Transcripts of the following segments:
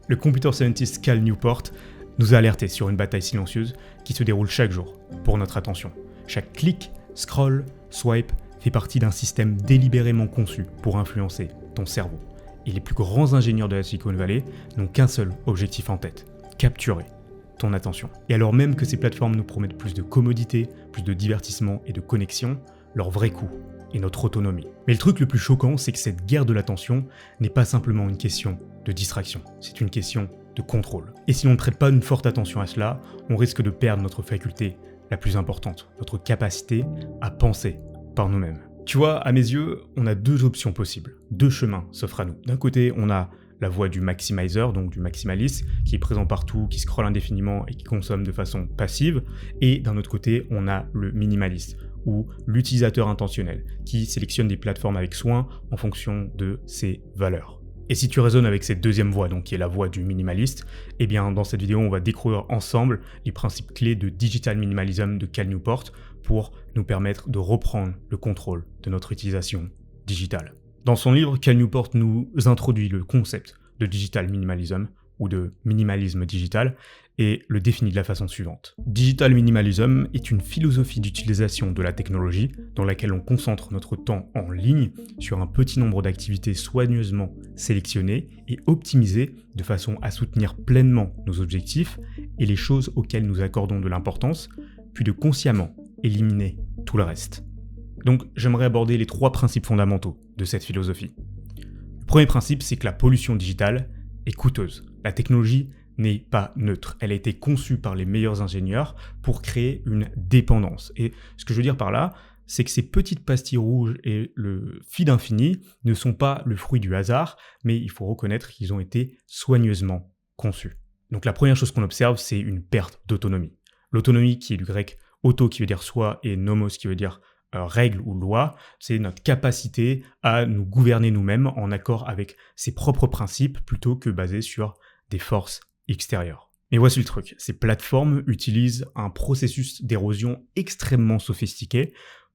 Le computer scientist Cal Newport nous a alerté sur une bataille silencieuse qui se déroule chaque jour pour notre attention. Chaque clic, scroll, swipe fait partie d'un système délibérément conçu pour influencer ton cerveau. Et les plus grands ingénieurs de la Silicon Valley n'ont qu'un seul objectif en tête, capturer ton attention. Et alors même que ces plateformes nous promettent plus de commodité, plus de divertissement et de connexion, leur vrai coût est notre autonomie. Mais le truc le plus choquant, c'est que cette guerre de l'attention n'est pas simplement une question de distraction, c'est une question de contrôle. Et si l'on ne prête pas une forte attention à cela, on risque de perdre notre faculté la plus importante, notre capacité à penser par nous-mêmes. Tu vois, à mes yeux, on a deux options possibles, deux chemins s'offrent à nous. D'un côté, on a la voie du maximizer, donc du maximaliste, qui est présent partout, qui scrolle indéfiniment et qui consomme de façon passive. Et d'un autre côté, on a le minimaliste, ou l'utilisateur intentionnel, qui sélectionne des plateformes avec soin en fonction de ses valeurs. Et si tu résonnes avec cette deuxième voie, donc qui est la voie du minimaliste, eh bien dans cette vidéo, on va découvrir ensemble les principes clés de Digital Minimalism de Cal Newport pour nous permettre de reprendre le contrôle de notre utilisation digitale. Dans son livre, Cal Newport nous introduit le concept de Digital Minimalism ou de minimalisme digital et le définit de la façon suivante. Digital Minimalism est une philosophie d'utilisation de la technologie dans laquelle on concentre notre temps en ligne sur un petit nombre d'activités soigneusement sélectionnées et optimisées de façon à soutenir pleinement nos objectifs et les choses auxquelles nous accordons de l'importance, puis de consciemment éliminer tout le reste. Donc j'aimerais aborder les trois principes fondamentaux de cette philosophie. Le premier principe, c'est que la pollution digitale est coûteuse. La technologie n'est pas neutre. Elle a été conçue par les meilleurs ingénieurs pour créer une dépendance. Et ce que je veux dire par là, c'est que ces petites pastilles rouges et le feed infini ne sont pas le fruit du hasard, mais il faut reconnaître qu'ils ont été soigneusement conçus. Donc la première chose qu'on observe, c'est une perte d'autonomie. L'autonomie qui est du grec auto qui veut dire soi et nomos qui veut dire règle ou loi, c'est notre capacité à nous gouverner nous-mêmes en accord avec ses propres principes plutôt que basés sur des forces extérieures. Mais voici le truc, ces plateformes utilisent un processus d'érosion extrêmement sophistiqué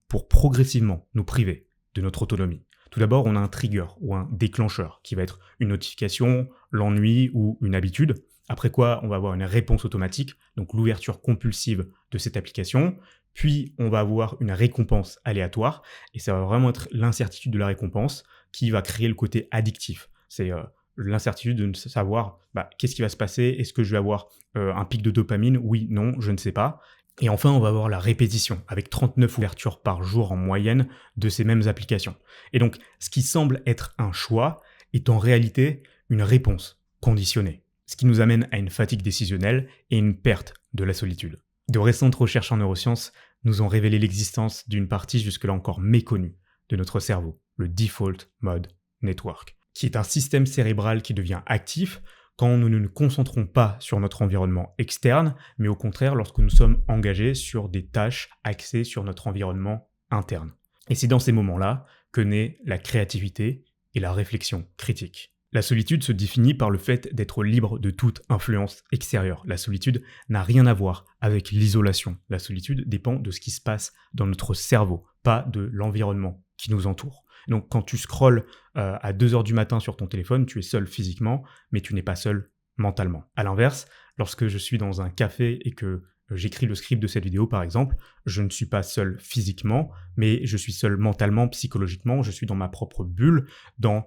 pour progressivement nous priver de notre autonomie. Tout d'abord, on a un trigger ou un déclencheur qui va être une notification, l'ennui ou une habitude. Après quoi, on va avoir une réponse automatique, donc l'ouverture compulsive de cette application. Puis, on va avoir une récompense aléatoire, et ça va vraiment être l'incertitude de la récompense qui va créer le côté addictif. C'est l'incertitude de ne savoir qu'est-ce qui va se passer, est-ce que je vais avoir un pic de dopamine, oui, non, je ne sais pas. Et enfin, on va avoir la répétition, avec 39 ouvertures par jour en moyenne de ces mêmes applications. Et donc, ce qui semble être un choix est en réalité une réponse conditionnée, ce qui nous amène à une fatigue décisionnelle et une perte de la solitude. De récentes recherches en neurosciences nous ont révélé l'existence d'une partie jusque-là encore méconnue de notre cerveau, le Default Mode Network, qui est un système cérébral qui devient actif quand nous ne nous concentrons pas sur notre environnement externe, mais au contraire lorsque nous sommes engagés sur des tâches axées sur notre environnement interne. Et c'est dans ces moments-là que naît la créativité et la réflexion critique. La solitude se définit par le fait d'être libre de toute influence extérieure. La solitude n'a rien à voir avec l'isolation. La solitude dépend de ce qui se passe dans notre cerveau, pas de l'environnement qui nous entoure. Donc quand tu scrolles à 2h du matin sur ton téléphone, tu es seul physiquement, mais tu n'es pas seul mentalement. À l'inverse, lorsque je suis dans un café et que j'écris le script de cette vidéo par exemple, je ne suis pas seul physiquement, mais je suis seul mentalement, psychologiquement, je suis dans ma propre bulle, dans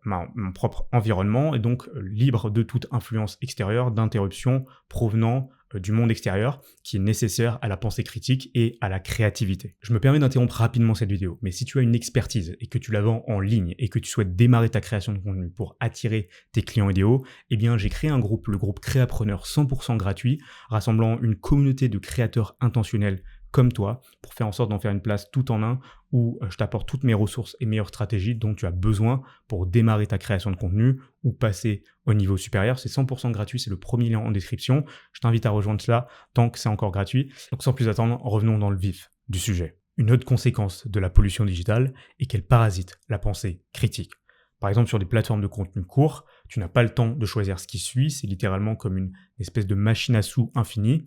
mon propre environnement et donc libre de toute influence extérieure, d'interruption provenant du monde extérieur qui est nécessaire à la pensée critique et à la créativité. Je me permets d'interrompre rapidement cette vidéo, mais si tu as une expertise et que tu la vends en ligne et que tu souhaites démarrer ta création de contenu pour attirer tes clients idéaux, eh bien j'ai créé un groupe, le groupe Créapreneur 100% gratuit, rassemblant une communauté de créateurs intentionnels comme toi, pour faire en sorte d'en faire une place tout en un, où je t'apporte toutes mes ressources et meilleures stratégies dont tu as besoin pour démarrer ta création de contenu ou passer au niveau supérieur. C'est 100% gratuit, c'est le premier lien en description. Je t'invite à rejoindre cela tant que c'est encore gratuit. Donc sans plus attendre, revenons dans le vif du sujet. Une autre conséquence de la pollution digitale est qu'elle parasite la pensée critique. Par exemple, sur des plateformes de contenu court, tu n'as pas le temps de choisir ce qui suit, c'est littéralement comme une espèce de machine à sous infinie,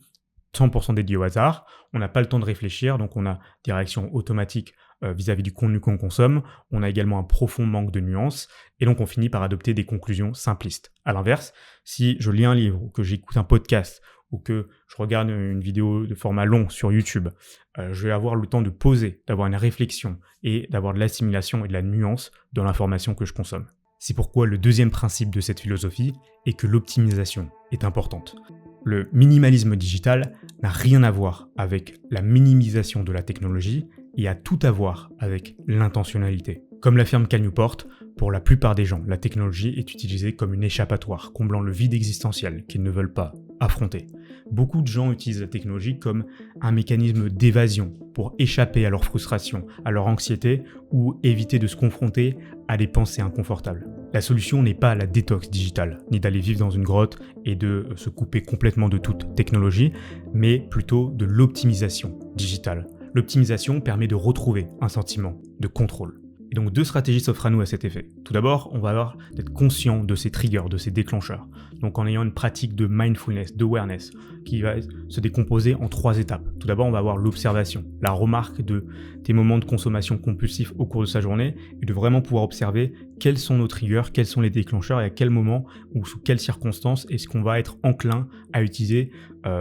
100% dédié au hasard, on n'a pas le temps de réfléchir, donc on a des réactions automatiques vis-à-vis du contenu qu'on consomme, on a également un profond manque de nuances, et donc on finit par adopter des conclusions simplistes. À l'inverse, si je lis un livre, ou que j'écoute un podcast, ou que je regarde une vidéo de format long sur YouTube, je vais avoir le temps de poser, d'avoir une réflexion, et d'avoir de l'assimilation et de la nuance dans l'information que je consomme. C'est pourquoi le deuxième principe de cette philosophie est que l'optimisation est importante. Le minimalisme digital n'a rien à voir avec la minimisation de la technologie et a tout à voir avec l'intentionnalité. Comme l'affirme Cal Newport, pour la plupart des gens, la technologie est utilisée comme une échappatoire, comblant le vide existentiel qu'ils ne veulent pas affronter. Beaucoup de gens utilisent la technologie comme un mécanisme d'évasion pour échapper à leur frustration, à leur anxiété ou éviter de se confronter à des pensées inconfortables. La solution n'est pas la détox digitale, ni d'aller vivre dans une grotte et de se couper complètement de toute technologie, mais plutôt de l'optimisation digitale. L'optimisation permet de retrouver un sentiment de contrôle. Et donc 2 stratégies s'offrent à nous à cet effet. Tout d'abord, on va avoir d'être conscient de ces triggers, de ces déclencheurs. Donc en ayant une pratique de mindfulness, d'awareness, qui va se décomposer en 3 étapes. Tout d'abord, on va avoir l'observation, la remarque de tes moments de consommation compulsifs au cours de sa journée, et de vraiment pouvoir observer quels sont nos triggers, quels sont les déclencheurs, et à quel moment ou sous quelles circonstances est-ce qu'on va être enclin à utiliser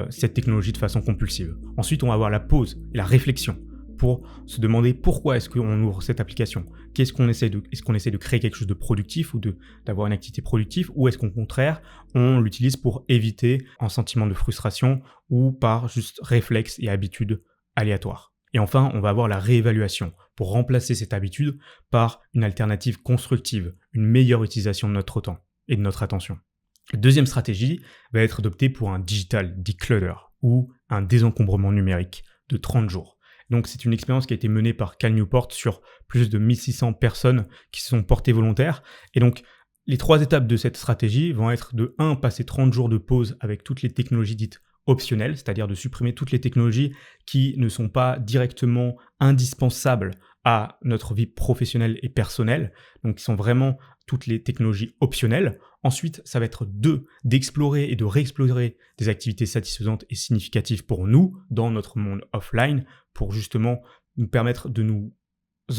cette technologie de façon compulsive. Ensuite, on va avoir la pause et la réflexion, pour se demander pourquoi est-ce qu'on ouvre cette application. Est-ce qu'on essaie de créer quelque chose de productif ou d'avoir une activité productive, ou est-ce qu'au contraire, on l'utilise pour éviter un sentiment de frustration ou par juste réflexe et habitude aléatoire. Et enfin, on va avoir la réévaluation pour remplacer cette habitude par une alternative constructive, une meilleure utilisation de notre temps et de notre attention. La deuxième stratégie va être adoptée pour un digital declutter ou un désencombrement numérique de 30 jours. Donc c'est une expérience qui a été menée par Cal Newport sur plus de 1600 personnes qui se sont portées volontaires. Et donc les 3 étapes de cette stratégie vont être de 1. Passer 30 jours de pause avec toutes les technologies dites optionnelles, c'est-à-dire de supprimer toutes les technologies qui ne sont pas directement indispensables à notre vie professionnelle et personnelle, donc qui sont vraiment toutes les technologies optionnelles. Ensuite, ça va être 2, d'explorer et de réexplorer des activités satisfaisantes et significatives pour nous dans notre monde offline, pour justement nous permettre de nous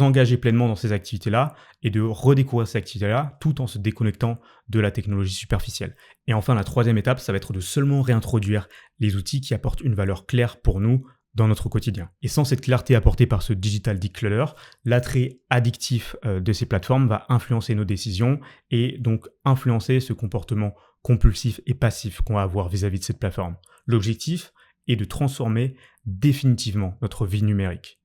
engager pleinement dans ces activités-là et de redécouvrir ces activités-là tout en se déconnectant de la technologie superficielle. Et enfin, la 3e étape, ça va être de seulement réintroduire les outils qui apportent une valeur claire pour nous dans notre quotidien. Et sans cette clarté apportée par ce digital declutter, l'attrait addictif de ces plateformes va influencer nos décisions et donc influencer ce comportement compulsif et passif qu'on va avoir vis-à-vis de cette plateforme. L'objectif est de transformer définitivement notre vie numérique.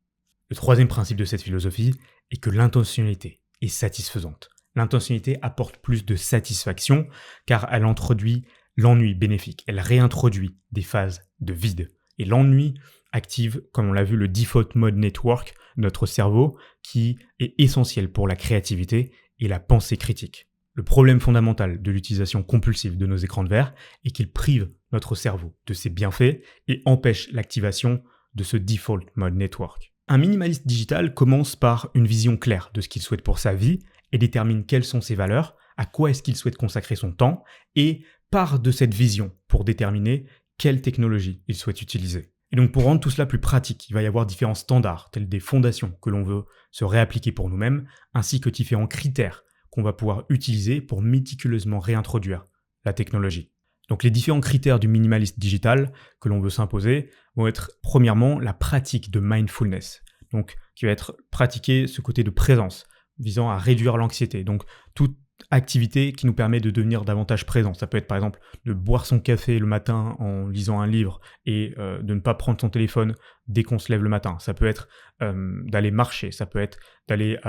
Le 3e principe de cette philosophie est que l'intentionnalité est satisfaisante. L'intentionnalité apporte plus de satisfaction car elle introduit l'ennui bénéfique. Elle réintroduit des phases de vide. Et l'ennui active, comme on l'a vu, le default mode network, notre cerveau, qui est essentiel pour la créativité et la pensée critique. Le problème fondamental de l'utilisation compulsive de nos écrans de verre est qu'il prive notre cerveau de ses bienfaits et empêche l'activation de ce default mode network. Un minimaliste digital commence par une vision claire de ce qu'il souhaite pour sa vie et détermine quelles sont ses valeurs, à quoi est-ce qu'il souhaite consacrer son temps, et part de cette vision pour déterminer quelle technologie il souhaite utiliser. Et donc pour rendre tout cela plus pratique, il va y avoir différents standards, tels des fondations que l'on veut se réappliquer pour nous-mêmes, ainsi que différents critères qu'on va pouvoir utiliser pour méticuleusement réintroduire la technologie. Donc les différents critères du minimaliste digital que l'on veut s'imposer vont être premièrement la pratique de mindfulness, donc qui va être pratiquer ce côté de présence visant à réduire l'anxiété. Donc toute activité qui nous permet de devenir davantage présent. Ça peut être par exemple de boire son café le matin en lisant un livre et de ne pas prendre son téléphone dès qu'on se lève le matin. Ça peut être d'aller marcher, ça peut être d'aller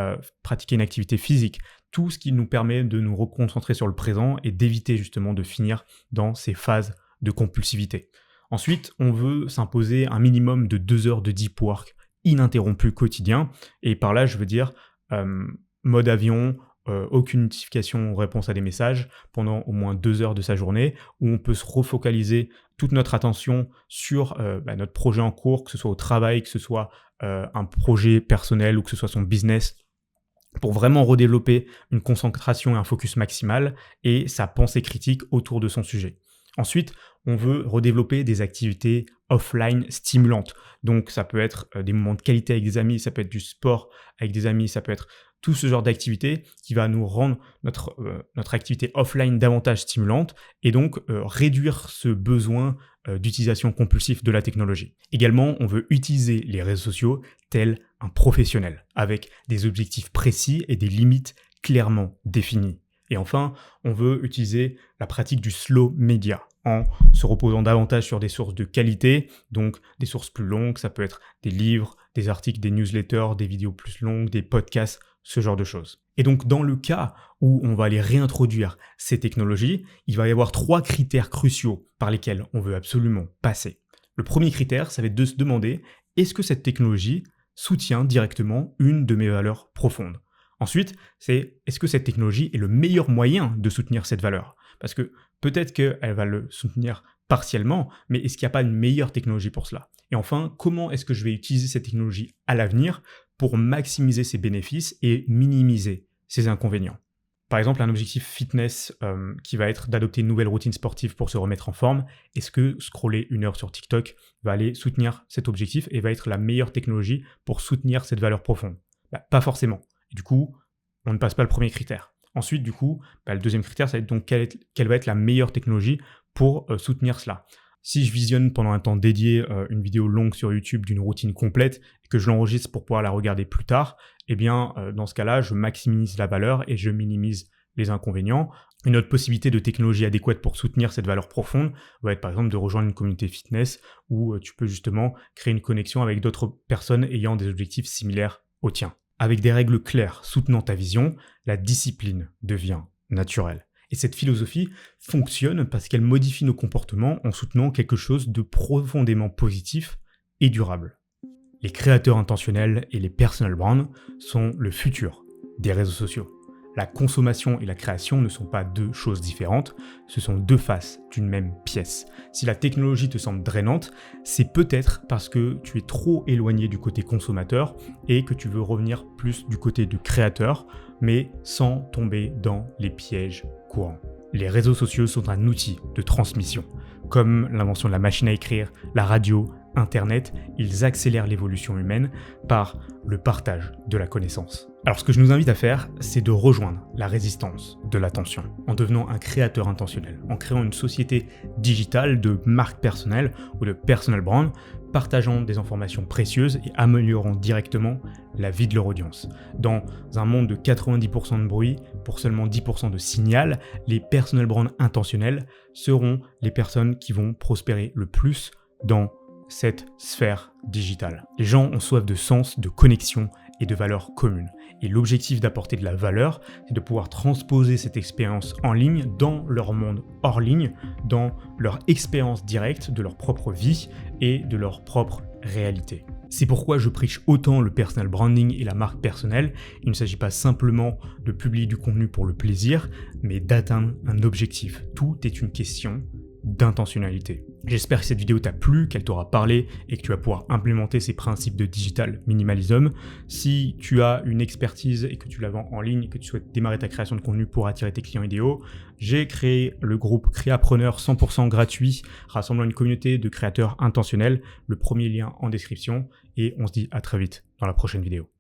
pratiquer une activité physique. Tout ce qui nous permet de nous reconcentrer sur le présent et d'éviter justement de finir dans ces phases de compulsivité. Ensuite, on veut s'imposer un minimum de 2 heures de deep work ininterrompu quotidien. Et par là, je veux dire mode avion, aucune notification ou réponse à des messages pendant au moins 2 heures de sa journée, où on peut se refocaliser toute notre attention sur notre projet en cours, que ce soit au travail, que ce soit un projet personnel ou que ce soit son business, pour vraiment redévelopper une concentration et un focus maximal et sa pensée critique autour de son sujet. Ensuite, on veut redévelopper des activités offline stimulantes. Donc, ça peut être des moments de qualité avec des amis, ça peut être du sport avec des amis, ça peut être tout ce genre d'activité qui va nous rendre notre activité offline davantage stimulante et donc réduire ce besoin d'utilisation compulsive de la technologie. Également, on veut utiliser les réseaux sociaux tel un professionnel, avec des objectifs précis et des limites clairement définies. Et enfin, on veut utiliser la pratique du slow media en se reposant davantage sur des sources de qualité, donc des sources plus longues, ça peut être des livres, des articles, des newsletters, des vidéos plus longues, des podcasts, ce genre de choses. Et donc dans le cas où on va aller réintroduire ces technologies, il va y avoir 3 critères cruciaux par lesquels on veut absolument passer. Le premier critère, ça va être de se demander, est-ce que cette technologie soutient directement une de mes valeurs profondes ? Ensuite, c'est est-ce que cette technologie est le meilleur moyen de soutenir cette valeur ? Parce que peut-être qu'elle va le soutenir partiellement, mais est-ce qu'il n'y a pas une meilleure technologie pour cela ? Et enfin, comment est-ce que je vais utiliser cette technologie à l'avenir pour maximiser ses bénéfices et minimiser ses inconvénients ? Par exemple, un objectif fitness qui va être d'adopter une nouvelle routine sportive pour se remettre en forme, est-ce que scroller 1 heure sur TikTok va aller soutenir cet objectif et va être la meilleure technologie pour soutenir cette valeur profonde ? Pas forcément. Et du coup, on ne passe pas le premier critère. Ensuite, du coup, le deuxième critère, ça va être donc quelle va être la meilleure technologie pour soutenir cela. Si je visionne pendant un temps dédié une vidéo longue sur YouTube d'une routine complète et que je l'enregistre pour pouvoir la regarder plus tard, eh bien, dans ce cas-là, je maximise la valeur et je minimise les inconvénients. Une autre possibilité de technologie adéquate pour soutenir cette valeur profonde va être par exemple de rejoindre une communauté fitness où tu peux justement créer une connexion avec d'autres personnes ayant des objectifs similaires aux tiens. Avec des règles claires soutenant ta vision, la discipline devient naturelle. Et cette philosophie fonctionne parce qu'elle modifie nos comportements en soutenant quelque chose de profondément positif et durable. Les créateurs intentionnels et les personal brands sont le futur des réseaux sociaux. La consommation et la création ne sont pas 2 choses différentes, ce sont 2 faces d'une même pièce. Si la technologie te semble drainante, c'est peut-être parce que tu es trop éloigné du côté consommateur et que tu veux revenir plus du côté du créateur, mais sans tomber dans les pièges courants. Les réseaux sociaux sont un outil de transmission. Comme l'invention de la machine à écrire, la radio, Internet, ils accélèrent l'évolution humaine par le partage de la connaissance. Alors ce que je nous invite à faire, c'est de rejoindre la résistance de l'attention en devenant un créateur intentionnel, en créant une société digitale de marque personnelle ou de personal brand, partageant des informations précieuses et améliorant directement la vie de leur audience. Dans un monde de 90% de bruit, pour seulement 10% de signal, les personal brands intentionnels seront les personnes qui vont prospérer le plus dans cette sphère digitale. Les gens ont soif de sens, de connexion et de valeurs communes. Et l'objectif d'apporter de la valeur, c'est de pouvoir transposer cette expérience en ligne dans leur monde hors ligne, dans leur expérience directe de leur propre vie et de leur propre réalité. C'est pourquoi je prêche autant le personal branding et la marque personnelle. Il ne s'agit pas simplement de publier du contenu pour le plaisir, mais d'atteindre un objectif. Tout est une question d'intentionnalité. J'espère que cette vidéo t'a plu, qu'elle t'aura parlé et que tu vas pouvoir implémenter ces principes de digital minimalism. Si tu as une expertise et que tu la vends en ligne et que tu souhaites démarrer ta création de contenu pour attirer tes clients idéaux, j'ai créé le groupe Créapreneur 100% gratuit, rassemblant une communauté de créateurs intentionnels. Le premier lien en description et on se dit à très vite dans la prochaine vidéo.